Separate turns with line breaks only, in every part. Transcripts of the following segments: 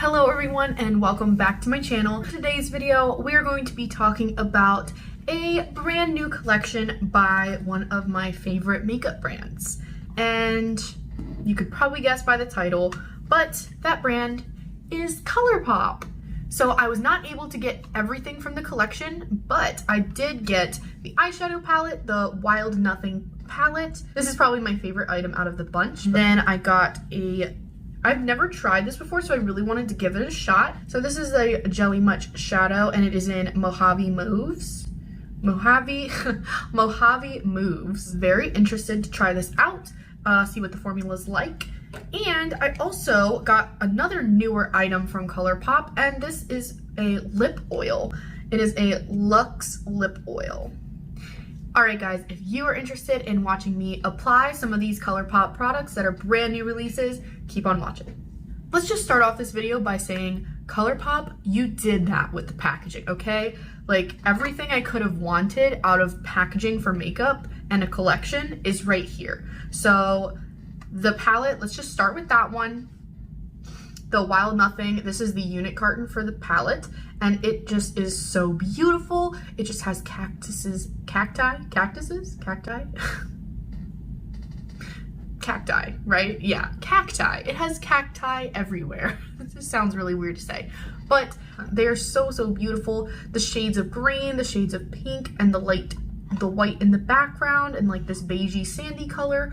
Hello everyone and welcome back to my channel. In today's video, we are going to be talking about a brand new collection by one of my favorite makeup brands. And you could probably guess by the title, but that brand is Colourpop. So I was not able to get everything from the collection, but I did get the eyeshadow palette, the Wild Nothing palette. This is probably my favorite item out of the bunch. Then I got I've never tried this before, so I really wanted to give it a shot. So this is a Jelly Much shadow, and it is in Mojave Moves. Mojave Moves. Very interested to try this out, see what the formula is like. And I also got another newer item from Colourpop, and this is a lip oil. It is a LUX Lip Oil. Alright guys, if you are interested in watching me apply some of these Colourpop products that are brand new releases, keep on watching. Let's just start off this video by saying, Colourpop, you did that with the packaging, okay? Like, everything I could have wanted out of packaging for makeup and a collection is right here. So, the palette, let's just start with that one. The Wild Nothing, this is the unit carton for the palette, and it just is so beautiful. It just has cacti? Cacti, right? Yeah, cacti. It has cacti everywhere. This sounds really weird to say, but they are so beautiful. The shades of green, the shades of pink, and the white in the background, and like this beigey sandy color.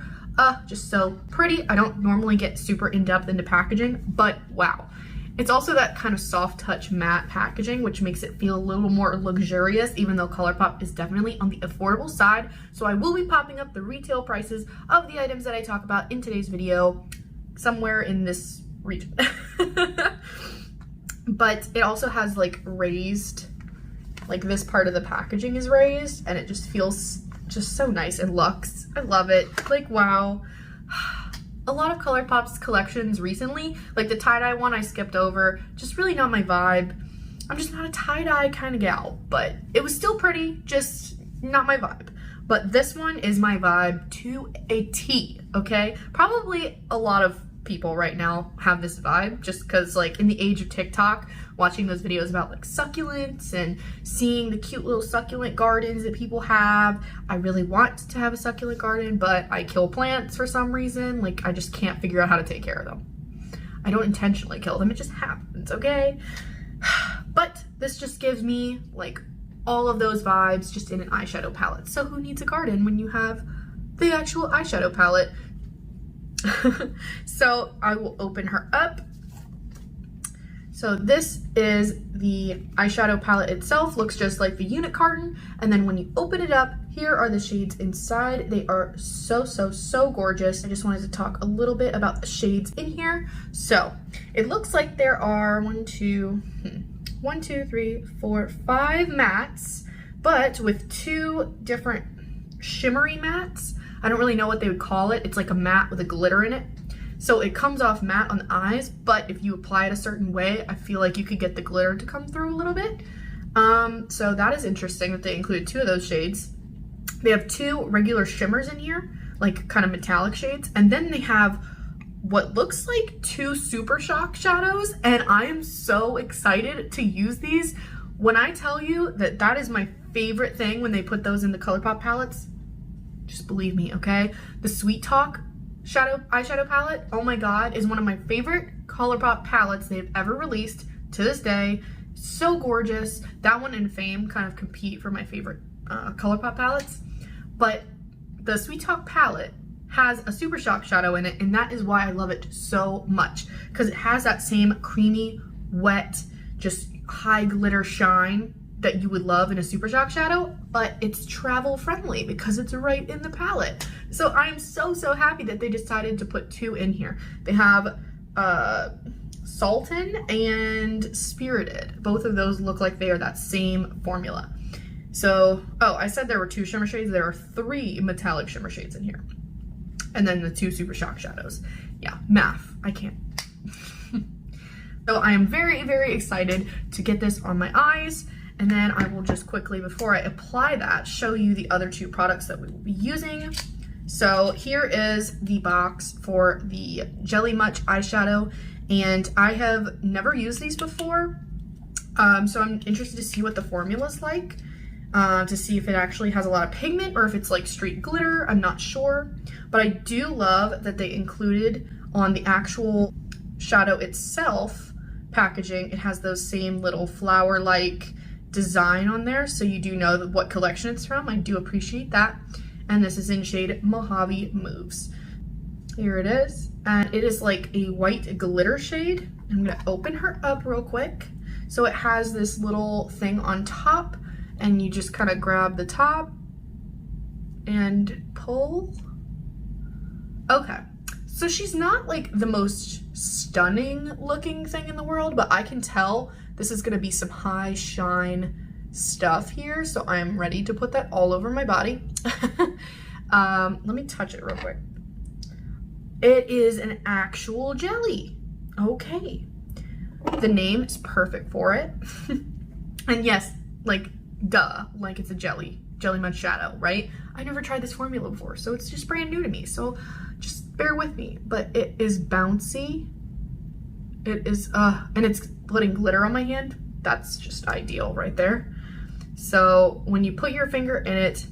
Just so pretty. I don't normally get super in-depth into packaging, but wow. It's also that kind of soft touch matte packaging, which makes it feel a little more luxurious, even though Colourpop is definitely on the affordable side. So I will be popping up the retail prices of the items that I talk about in today's video somewhere in this region. But it also has like raised, like this part of the packaging is raised, and it just feels just so nice and luxe. I love it. Like, wow. A lot of Colourpop's collections recently, like the tie-dye one I skipped over, just really not my vibe. I'm just not a tie-dye kind of gal, but it was still pretty, just not my vibe. But this one is my vibe to a T, okay? Probably a lot of people right now have this vibe just because, like, in the age of TikTok, watching those videos about like succulents and seeing the cute little succulent gardens that people have. I really want to have a succulent garden, but I kill plants for some reason. Like, I just can't figure out how to take care of them. I don't intentionally kill them, it just happens, okay? But this just gives me like all of those vibes just in an eyeshadow palette. So who needs a garden when you have the actual eyeshadow palette? So I will open her up. So this is the eyeshadow palette itself, looks just like the unit carton, and then when you open it up, here are the shades inside. They are so gorgeous. I just wanted to talk a little bit about the shades in here. So it looks like there are 5 mattes, but with 2 different shimmery mattes. I don't really know what they would call it. It's like a matte with a glitter in it. So it comes off matte on the eyes, but if you apply it a certain way, I feel like you could get the glitter to come through a little bit. So that is interesting that they include 2 of those shades. They have 2 regular shimmers in here, like kind of metallic shades. And then they have what looks like 2 Super Shock shadows. And I am so excited to use these. When I tell you that that is my favorite thing when they put those in the Colourpop palettes, just believe me, okay? The Sweet Talk eyeshadow palette, oh my god, is one of my favorite Colourpop palettes they've ever released to this day. So gorgeous. That one and Fame kind of compete for my favorite Colourpop palettes. But the Sweet Talk palette has a Super Shock shadow in it, and that is why I love it so much. Because it has that same creamy, wet, just high glitter shine that you would love in a Super Shock shadow, but it's travel friendly because it's right in the palette. So I am so happy that they decided to put 2 in here. They have Sultan and Spirited. Both of those look like they are that same formula. So, oh, I said there were 2 shimmer shades. There are 3 metallic shimmer shades in here. And then the 2 Super Shock shadows. Yeah, math, I can't. So I am very excited to get this on my eyes. And then I will just quickly, before I apply that, show you the other 2 products that we will be using. So here is the box for the Jelly Much eyeshadow, and I have never used these before, so I'm interested to see what the formula's like, to see if it actually has a lot of pigment or if it's like straight glitter. I'm not sure, but I do love that they included on the actual shadow itself packaging, it has those same little flower-like design on there, so you do know what collection it's from. I do appreciate that. And this is in shade Mojave Mousse. Here it is, and it is like a white glitter shade. I'm gonna open her up real quick. So it has this little thing on top, and you just kind of grab the top and pull. Okay, so she's not like the most stunning looking thing in the world, but I can tell this is gonna be some high shine stuff here, so I'm ready to put that all over my body. Let me touch it real quick. It is an actual jelly. Okay. The name is perfect for it. And yes, like, duh, like it's a jelly mud shadow, right? I never tried this formula before, so it's just brand new to me, so just bear with me. But it is bouncy. It is, and it's putting glitter on my hand. That's just ideal right there. So when you put your finger in it,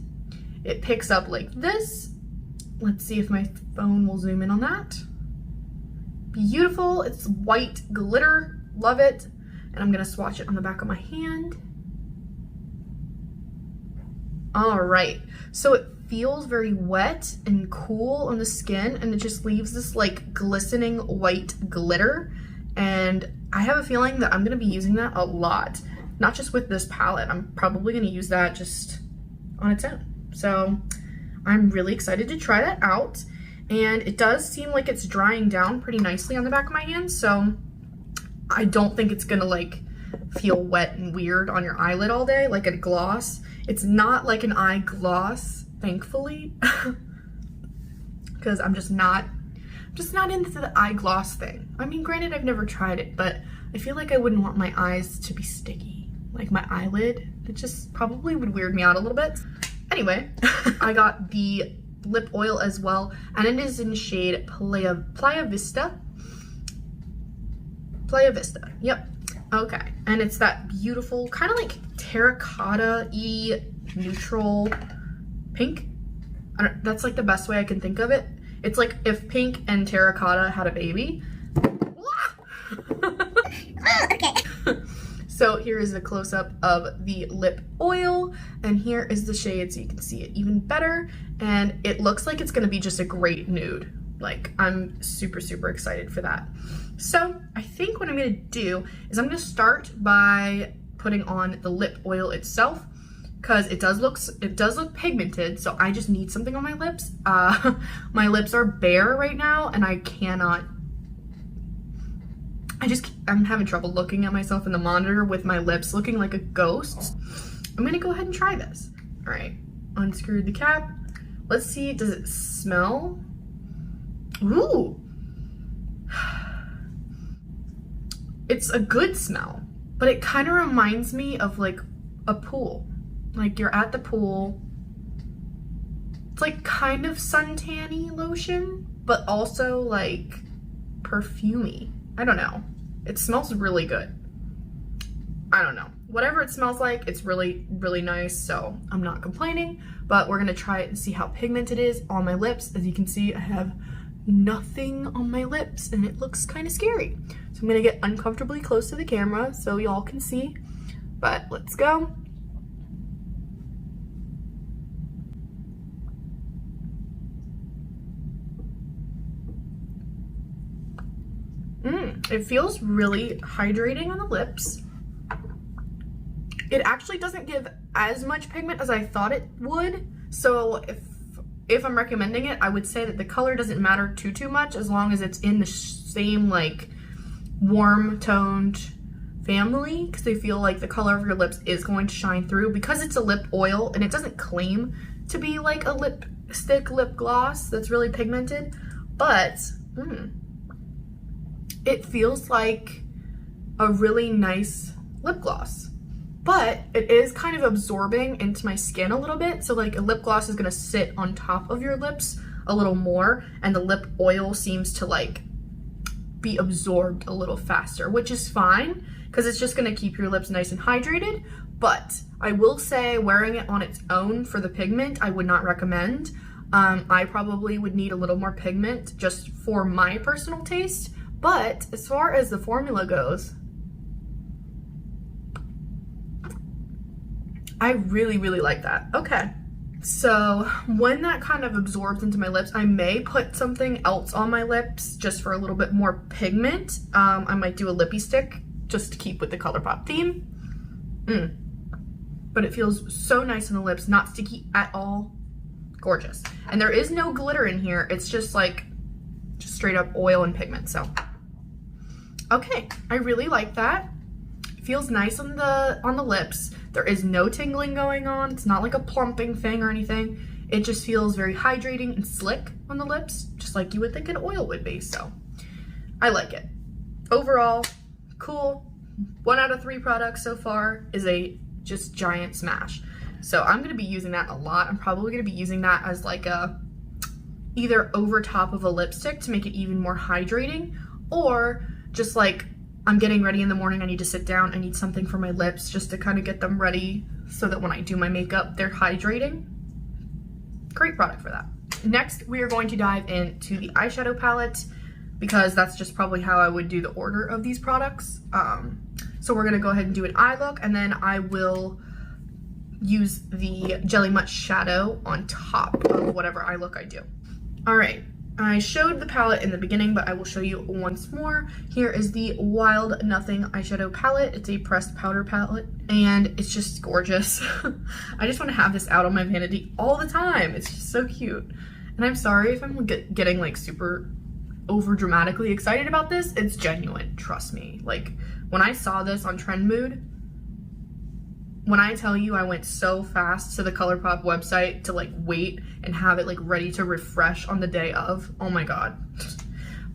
it picks up like this. Let's see if my phone will zoom in on that. Beautiful, it's white glitter, love it. And I'm gonna swatch it on the back of my hand. All right, so it feels very wet and cool on the skin, and it just leaves this like glistening white glitter. And I have a feeling that I'm gonna be using that a lot, not just with this palette. I'm probably gonna use that just on its own. So I'm really excited to try that out. And it does seem like it's drying down pretty nicely on the back of my hand, so I don't think it's gonna like feel wet and weird on your eyelid all day like a gloss. It's not like an eye gloss, thankfully, because I'm just not into the eye gloss thing. I mean, granted, I've never tried it, but I feel like I wouldn't want my eyes to be sticky. Like my eyelid, it just probably would weird me out a little bit. Anyway, I got the lip oil as well, and it is in shade Playa Vista. Playa Vista, yep. Okay, and it's that beautiful kind of like terracotta-y neutral pink. That's like the best way I can think of it. It's like if pink and terracotta had a baby.
Okay.
So here is a close-up of the lip oil, and here is the shade so you can see it even better. And it looks like it's gonna be just a great nude. Like, I'm super, super excited for that. So I think what I'm gonna do is I'm gonna start by putting on the lip oil itself, because it does look pigmented, so I just need something on my lips. My lips are bare right now, and I'm having trouble looking at myself in the monitor with my lips looking like a ghost. I'm gonna go ahead and try this. All right, unscrew the cap. Let's see, does it smell? Ooh. It's a good smell, but it kind of reminds me of like a pool. Like you're at the pool. It's like kind of suntan-y lotion, but also like perfumey. I don't know. It smells really good. I don't know. Whatever it smells like, it's really, really nice, so I'm not complaining, but we're gonna try it and see how pigmented it is on my lips. As you can see, I have nothing on my lips, and it looks kind of scary. So I'm gonna get uncomfortably close to the camera so y'all can see, but let's go. It feels really hydrating on the lips. It actually doesn't give as much pigment as I thought it would. So if I'm recommending it, I would say that the color doesn't matter too much as long as it's in the same like warm toned family, because I feel like the color of your lips is going to shine through because it's a lip oil and it doesn't claim to be like a lipstick lip gloss that's really pigmented, but it feels like a really nice lip gloss. But it is kind of absorbing into my skin a little bit. So like a lip gloss is gonna sit on top of your lips a little more, and the lip oil seems to like be absorbed a little faster, which is fine because it's just gonna keep your lips nice and hydrated. But I will say wearing it on its own for the pigment, I would not recommend. I probably would need a little more pigment just for my personal taste. But as far as the formula goes, I really, really like that. Okay, so when that kind of absorbs into my lips, I may put something else on my lips just for a little bit more pigment. I might do a lippy stick just to keep with the Colourpop theme. But it feels so nice on the lips, not sticky at all. Gorgeous. And there is no glitter in here. It's just like just straight up oil and pigment. So okay, I really like that. It feels nice on the lips. There is no tingling going on. It's not like a plumping thing or anything. It just feels very hydrating and slick on the lips, just like you would think an oil would be. So I like it. Overall, cool. 1 out of 3 products so far is a just giant smash. So I'm gonna be using that a lot. I'm probably gonna be using that as like a either over top of a lipstick to make it even more hydrating, or just like I'm getting ready in the morning, I need to sit down, I need something for my lips just to kind of get them ready so that when I do my makeup, they're hydrating. Great product for that. Next, we are going to dive into the eyeshadow palette because that's just probably how I would do the order of these products. So we're gonna go ahead and do an eye look, and then I will use the Jelly Much shadow on top of whatever eye look I do. All right. I showed the palette in the beginning, but I will show you once more. Here is the Wild Nothing eyeshadow palette. It's a pressed powder palette, and it's just gorgeous. I just want to have this out on my vanity all the time. It's just so cute. And I'm sorry if I'm getting like super over dramatically excited about this. It's genuine, trust me. Like when I saw this on Trend Mood, when I tell you I went so fast to the Colourpop website to like wait and have it like ready to refresh on the day of, oh my god.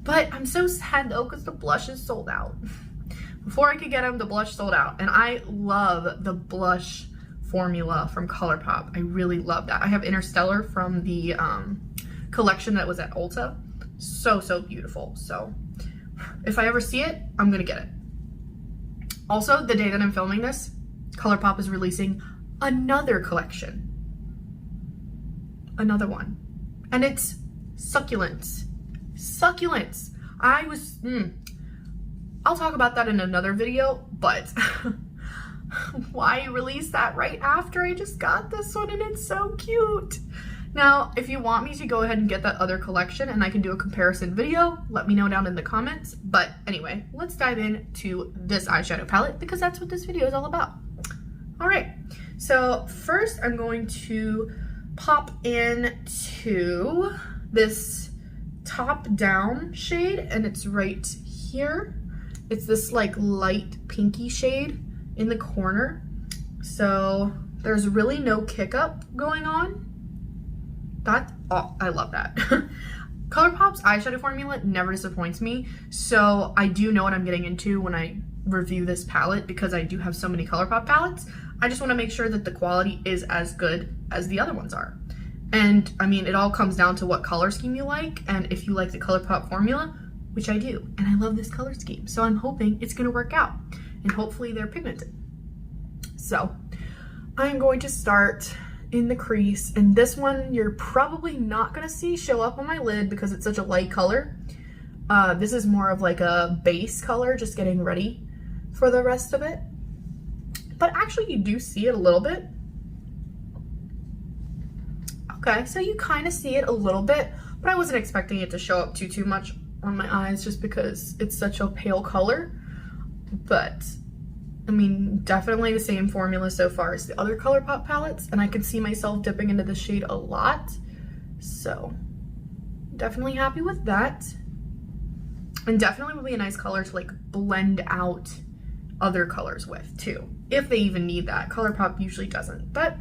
But I'm so sad though because the blush is sold out. Before I could get them, the blush sold out. And I love the blush formula from Colourpop. I really love that. I have Interstellar from the collection that was at Ulta. So, so beautiful. So if I ever see it, I'm gonna get it. Also, the day that I'm filming this, Colourpop is releasing another collection. Another one. And it's succulents. Succulents. I'll talk about that in another video, but why release that right after I just got this one and it's so cute. Now, if you want me to go ahead and get that other collection and I can do a comparison video, let me know down in the comments. But anyway, let's dive into this eyeshadow palette because that's what this video is all about. All right, so first I'm going to pop into this Top Down shade, and it's right here. It's this like light pinky shade in the corner. So there's really no kick up going on. I love that. Colourpop's eyeshadow formula never disappoints me, so I do know what I'm getting into when I review this palette because I do have so many Colourpop palettes. I just want to make sure that the quality is as good as the other ones are. And I mean, it all comes down to what color scheme you like, and if you like the Colourpop formula, which I do, and I love this color scheme, so I'm hoping it's going to work out, and hopefully they're pigmented. So I'm going to start in the crease, and this one you're probably not going to see show up on my lid because it's such a light color. This is more of like a base color, just getting ready for the rest of it. But actually you do see it a little bit. Okay, so you kind of see it a little bit, but I wasn't expecting it to show up too much on my eyes just because it's such a pale color. But I mean, definitely the same formula so far as the other Colourpop palettes, and I can see myself dipping into the shade a lot. So definitely happy with that. And definitely would be a nice color to like blend out other colors with too, if they even need that. Colourpop usually doesn't. But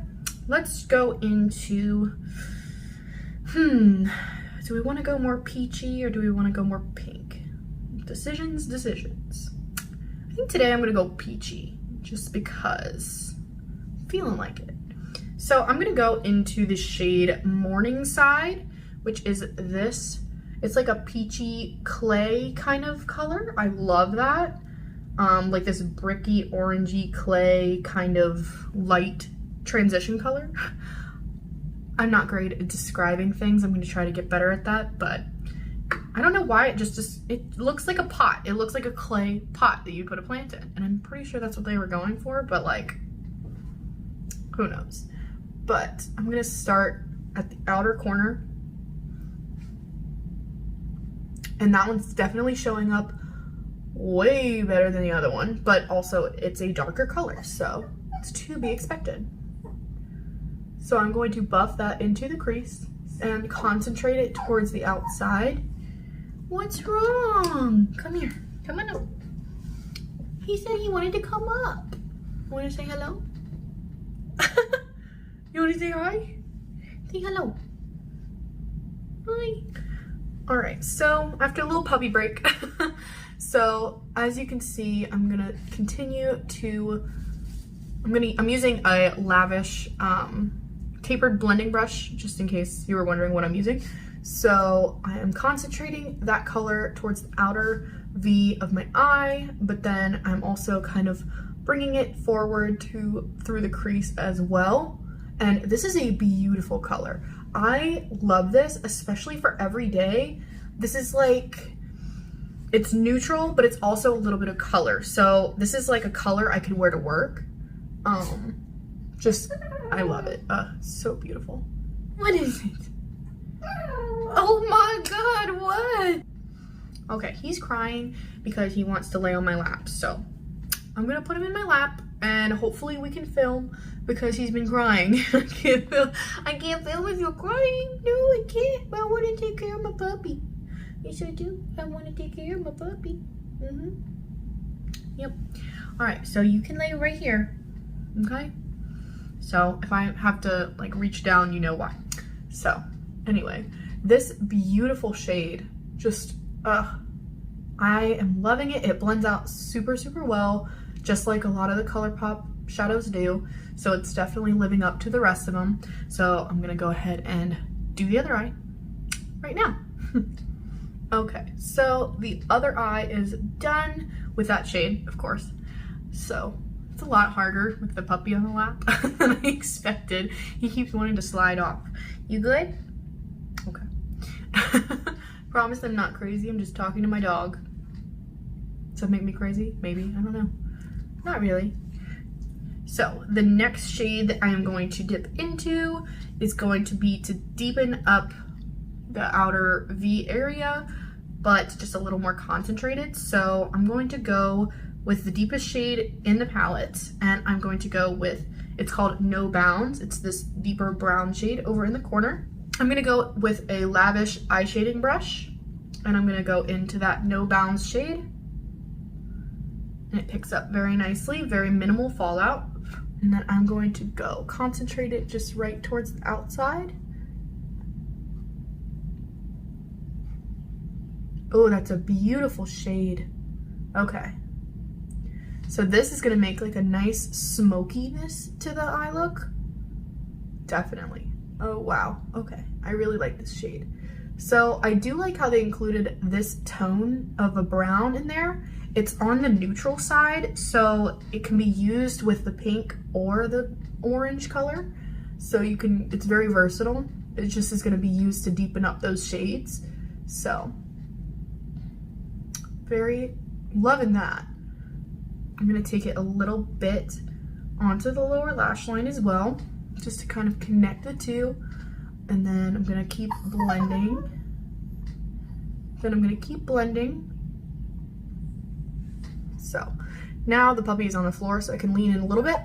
let's go into, do we want to go more peachy or do we want to go more pink? Decisions. I think today I'm going to go peachy just because I'm feeling like it. So I'm going to go into the shade Morning Side, which is this, It's like a peachy clay kind of color. I love that. Like this bricky orangey clay kind of light transition color. I'm not great at describing things. I'm going to try to get better at that, but I don't know why it looks like a pot. It looks like a clay pot that you put a plant in, and I'm pretty sure that's what they were going for, but like, who knows? But I'm going to start at the outer corner, and that one's definitely showing up way better than the other one, but also it's a darker color, so it's to be expected. So I'm going to buff that into the crease and concentrate it towards the outside. What's wrong? Come here. Come on up. He said he wanted to come up. Want to say hello? You want to say hi? Say hello. Hi. All right, so after a little puppy break, so as you can see, I'm gonna continue to, I'm using a Lavish tapered blending brush, just in case you were wondering what I'm using. So I am concentrating that color towards the outer V of my eye, but then I'm also kind of bringing it forward through the crease as well. And this is a beautiful color. I love this, especially for every day. This is like, it's neutral, but it's also a little bit of color. So this is like a color I could wear to work. I love it. So beautiful. What is it? Oh my God, what? Okay, he's crying because he wants to lay on my lap. So I'm gonna put him in my lap and hopefully we can film because he's been crying. I can't film if you're crying. No, I can't. I want to take care of my puppy. Yes, I do. I want to take care of my puppy. Yep. All right, so you can lay right here. Okay. So if I have to like reach down, you know why. So anyway, this beautiful shade, just, I am loving it. It blends out super, super well, just like a lot of the Colourpop shadows do. So it's definitely living up to the rest of them. So I'm gonna go ahead and do the other eye right now. Okay, so the other eye is done with that shade, of course. So it's a lot harder with the puppy on the lap than I expected. He keeps wanting to slide off. You good? Okay. Promise I'm not crazy. I'm just talking to my dog. Does that make me crazy? Maybe. I don't know. Not really. So the next shade that I am going to dip into is going to be to deepen up the outer V area, but just a little more concentrated. So I'm going to go with the deepest shade in the palette, and I'm going to go with, it's called No Bounds. It's this deeper brown shade over in the corner. I'm gonna go with a Lavish eye shading brush, and I'm gonna go into that No Bounds shade. And it picks up very nicely, very minimal fallout. And then I'm going to go concentrate it just right towards the outside. Oh, that's a beautiful shade. Okay. So this is gonna make like a nice smokiness to the eye look. Definitely. Oh wow, okay. I really like this shade. So I do like how they included this tone of a brown in there. It's on the neutral side, so it can be used with the pink or the orange color. So you can, it's very versatile. It just is gonna be used to deepen up those shades. So, very loving that. I'm gonna take it a little bit onto the lower lash line as well, just to kind of connect the two. And then I'm gonna keep blending. So now the puppy is on the floor, so I can lean in a little bit.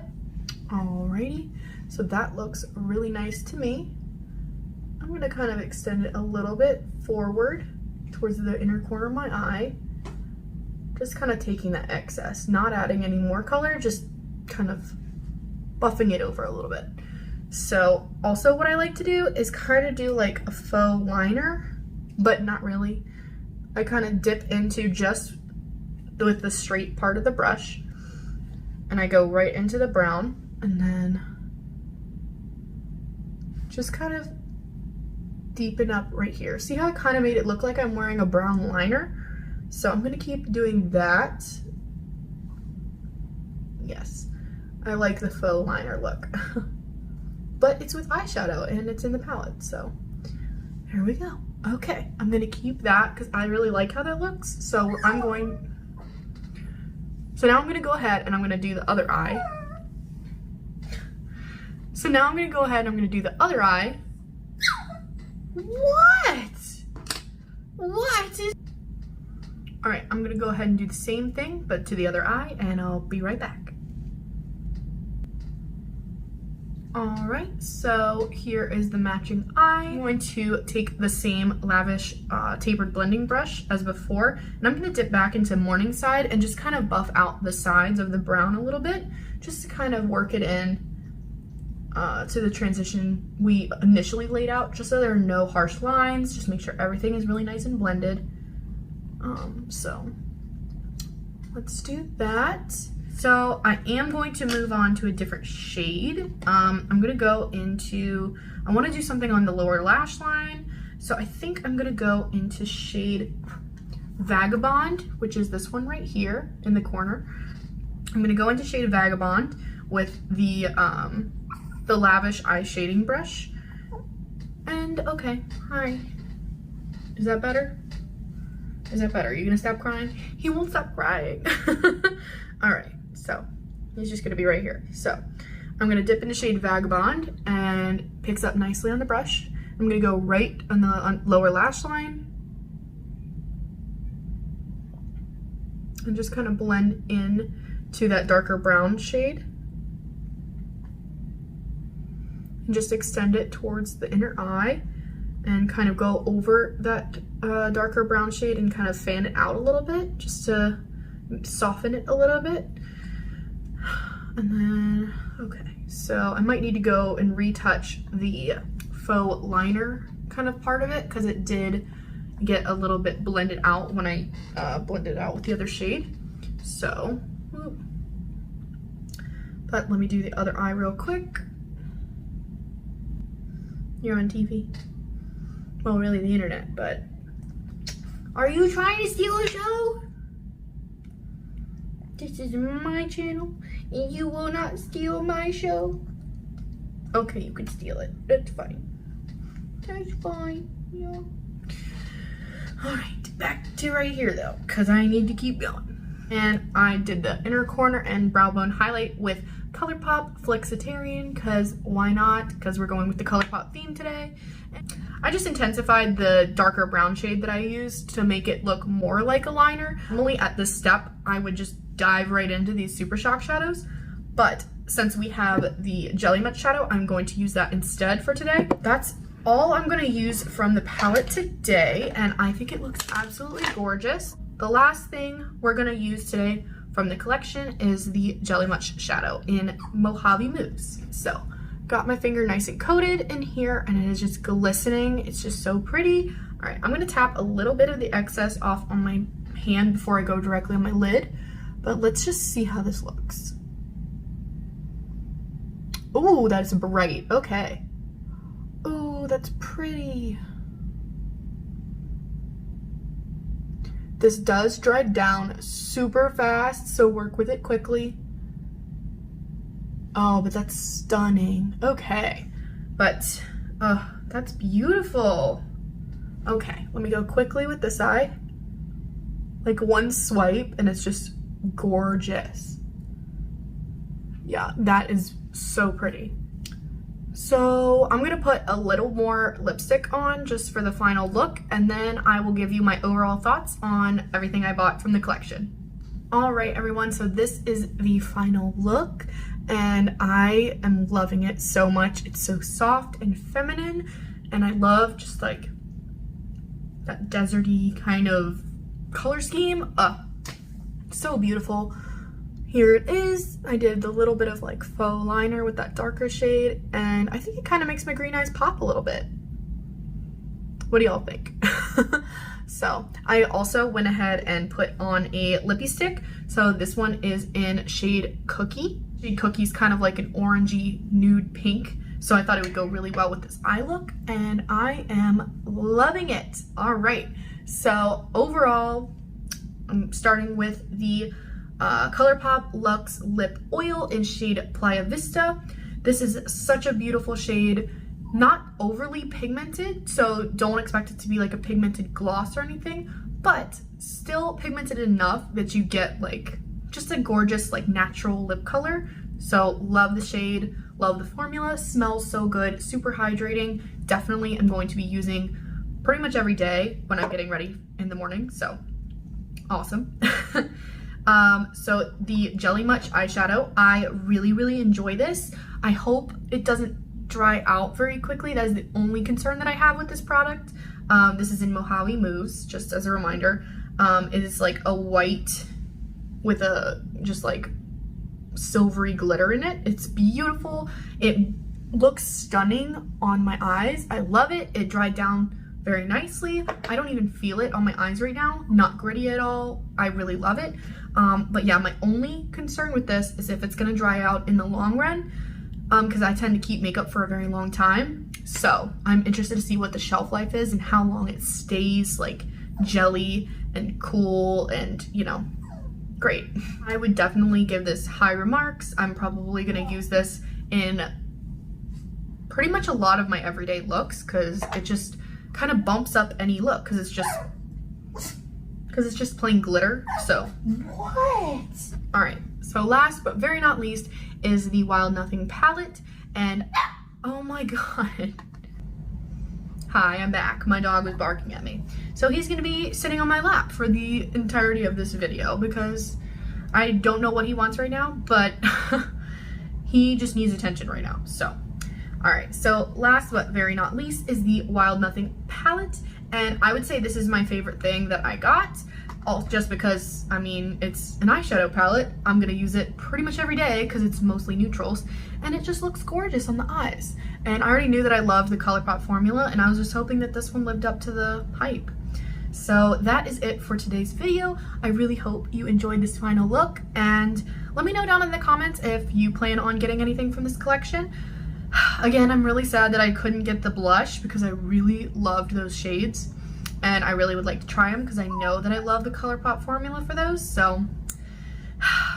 Alrighty, so that looks really nice to me. I'm gonna kind of extend it a little bit forward towards the inner corner of my eye. Just kind of taking that excess, not adding any more color, just kind of buffing it over a little bit. So also what I like to do is kind of do like a faux liner, but not really. I kind of dip into just with the straight part of the brush, and I go right into the brown, and then just kind of deepen up right here. See how I kind of made it look like I'm wearing a brown liner? So I'm gonna keep doing that. Yes, I like the faux liner look. But it's with eyeshadow and it's in the palette, so here we go. Okay, I'm gonna keep that because I really like how that looks. So now I'm gonna go ahead and I'm gonna do the other eye. So now I'm gonna go ahead and I'm gonna do the other eye. What? What is... All right, I'm gonna go ahead and do the same thing, but to the other eye, and I'll be right back. All right, so here is the matching eye. I'm going to take the same lavish tapered blending brush as before, and I'm gonna dip back into Morningside and just kind of buff out the sides of the brown a little bit, just to kind of work it in to the transition we initially laid out, just so there are no harsh lines, just make sure everything is really nice and blended. So let's do that. So I am going to move on to a different shade. I'm gonna go into, I wanna do something on the lower lash line. So I think I'm gonna go into shade Vagabond, which is this one right here in the corner. I'm gonna go into shade Vagabond with the lavish eye shading brush. And okay, hi. Is that better? Is that better? Are you gonna stop crying? He won't stop crying. All right, so he's just gonna be right here. So I'm gonna dip into shade Vagabond and picks up nicely on the brush. I'm gonna go right on the lower lash line and just kind of blend in to that darker brown shade. And just extend it towards the inner eye and kind of go over that darker brown shade and kind of fan it out a little bit just to soften it a little bit. And then, okay, so I might need to go and retouch the faux liner kind of part of it because it did get a little bit blended out when I blended it out with the other shade. So, but let me do the other eye real quick. You're on TV. Well, really the internet, but... Are you trying to steal a show? This is my channel, and you will not steal my show. Okay, you can steal it. That's fine. That's fine, yeah. Alright, back to right here though, because I need to keep going. And I did the inner corner and brow bone highlight with Colourpop Flexitarian, because why not? Because we're going with the Colourpop theme today. I just intensified the darker brown shade that I used to make it look more like a liner. Normally at this step, I would just dive right into these Super Shock shadows, but since we have the Jelly Much shadow, I'm going to use that instead for today. That's all I'm going to use from the palette today, and I think it looks absolutely gorgeous. The last thing we're going to use today from the collection is the Jelly Much shadow in Mojave Mousse. So, got my finger nice and coated in here, and it is just glistening. It's just so pretty. All right, I'm going to tap a little bit of the excess off on my hand before I go directly on my lid, but let's just see how this looks. Ooh, that's bright. Okay. Ooh, that's pretty. This does dry down super fast, so work with it quickly. Oh, but that's stunning. Okay, but that's beautiful. Okay, let me go quickly with this eye. Like one swipe and it's just gorgeous. Yeah, that is so pretty. So I'm gonna put a little more lipstick on just for the final look, and then I will give you my overall thoughts on everything I bought from the collection. All right, everyone, so this is the final look, and I am loving it so much. It's so soft and feminine, and I love just like that deserty kind of color scheme. So beautiful. Here it is. I did the little bit of like faux liner with that darker shade, and I think it kind of makes my green eyes pop a little bit. What do y'all think? So I also went ahead and put on a lippy stick. So this one is in shade Cookie. Shade Cookie's kind of like an orangey nude pink. So I thought it would go really well with this eye look, and I am loving it. All right, so overall, I'm starting with the Colourpop Luxe Lip Oil in shade Playa Vista. This is such a beautiful shade, not overly pigmented, so don't expect it to be like a pigmented gloss or anything, but still pigmented enough that you get like just a gorgeous like natural lip color. So love the shade, love the formula, smells so good, super hydrating. Definitely am going to be using pretty much every day when I'm getting ready in the morning, so awesome. So the Jelly Much eyeshadow, I really enjoy this. I hope it doesn't dry out very quickly. That is the only concern that I have with this product. This is in Mojave Mousse, just as a reminder. It is like a white with a just like silvery glitter in it. It's beautiful. It looks stunning on my eyes. I love it. It dried down very nicely. I don't even feel it on my eyes right now. Not gritty at all. I really love it. But yeah, my only concern with this is if it's gonna dry out in the long run, because I tend to keep makeup for a very long time. So I'm interested to see what the shelf life is and how long it stays like jelly and cool and, you know, great. I would definitely give this high remarks. I'm probably gonna use this in pretty much a lot of my everyday looks because it just kind of bumps up any look because it's just plain glitter. So
what?
All right, so last but very not least is the Wild Nothing palette, and oh my god. Hi, I'm back. My dog was barking at me. So he's gonna be sitting on my lap for the entirety of this video because I don't know what he wants right now, but he just needs attention right now, so. All right, so last but very not least is the Wild Nothing palette, and I would say this is my favorite thing that I got, all just because, I mean, it's an eyeshadow palette. I'm gonna use it pretty much every day because it's mostly neutrals, and it just looks gorgeous on the eyes. And I already knew that I loved the Colourpop formula, and I was just hoping that this one lived up to the hype. So that is it for today's video. I really hope you enjoyed this final look, and let me know down in the comments if you plan on getting anything from this collection. Again, I'm really sad that I couldn't get the blush because I really loved those shades, and I really would like to try them because I know that I love the Colourpop formula for those, so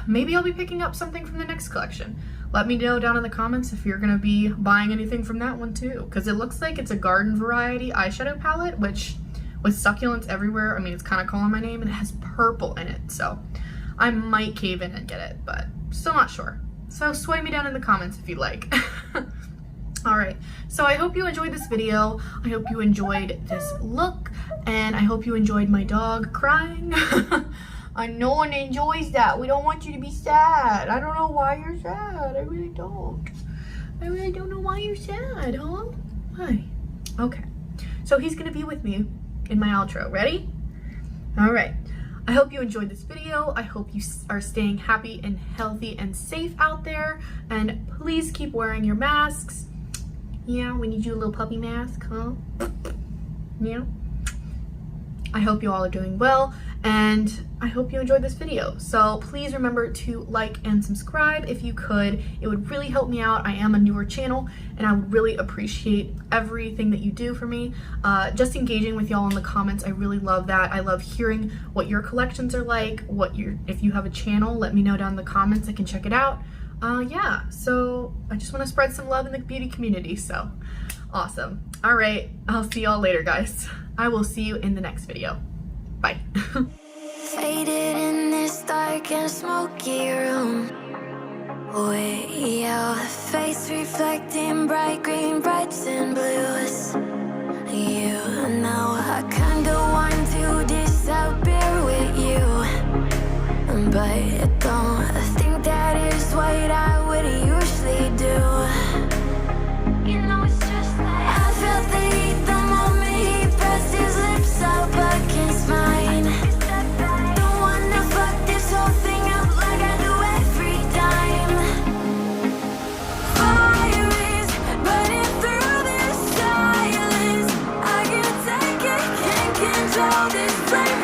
maybe I'll be picking up something from the next collection. Let me know down in the comments if you're going to be buying anything from that one too, because it looks like it's a garden variety eyeshadow palette, which with succulents everywhere, I mean, it's kind of calling my name, and it has purple in it, so I might cave in and get it, but still not sure. So sway me down in the comments if you like. All right, so I hope you enjoyed this video. I hope you enjoyed this look, and I hope you enjoyed my dog crying. I know one enjoys that. We don't want you to be sad. I don't know why you're sad. I really don't. I really don't know why you're sad, huh? Why? Okay, so he's gonna be with me in my outro. Ready? All right. I hope you enjoyed this video. I hope you are staying happy and healthy and safe out there. And please keep wearing your masks. Yeah, we need you a little puppy mask, huh? Yeah. I hope you all are doing well, and I hope you enjoyed this video. So please remember to like and subscribe if you could. It would really help me out. I am a newer channel, and I would really appreciate everything that you do for me. Just engaging with y'all in the comments, I really love that. I love hearing what your collections are like, if you have a channel, let me know down in the comments. I can check it out. Yeah, so I just want to spread some love in the beauty community, so awesome. All right, I'll see y'all later, guys. I will see you in the next video. Bye.
Faded in this dark and smoky room, way out, face reflecting bright green, brights and blues. You know I kinda want to disappear with you, but don't think that is what I would usually do. You know it's just like I felt the heat the moment he pressed his lips up against mine. Don't wanna fuck this whole thing up like I do every time. Fire is burning through this silence. I can't take it, can't control this flame.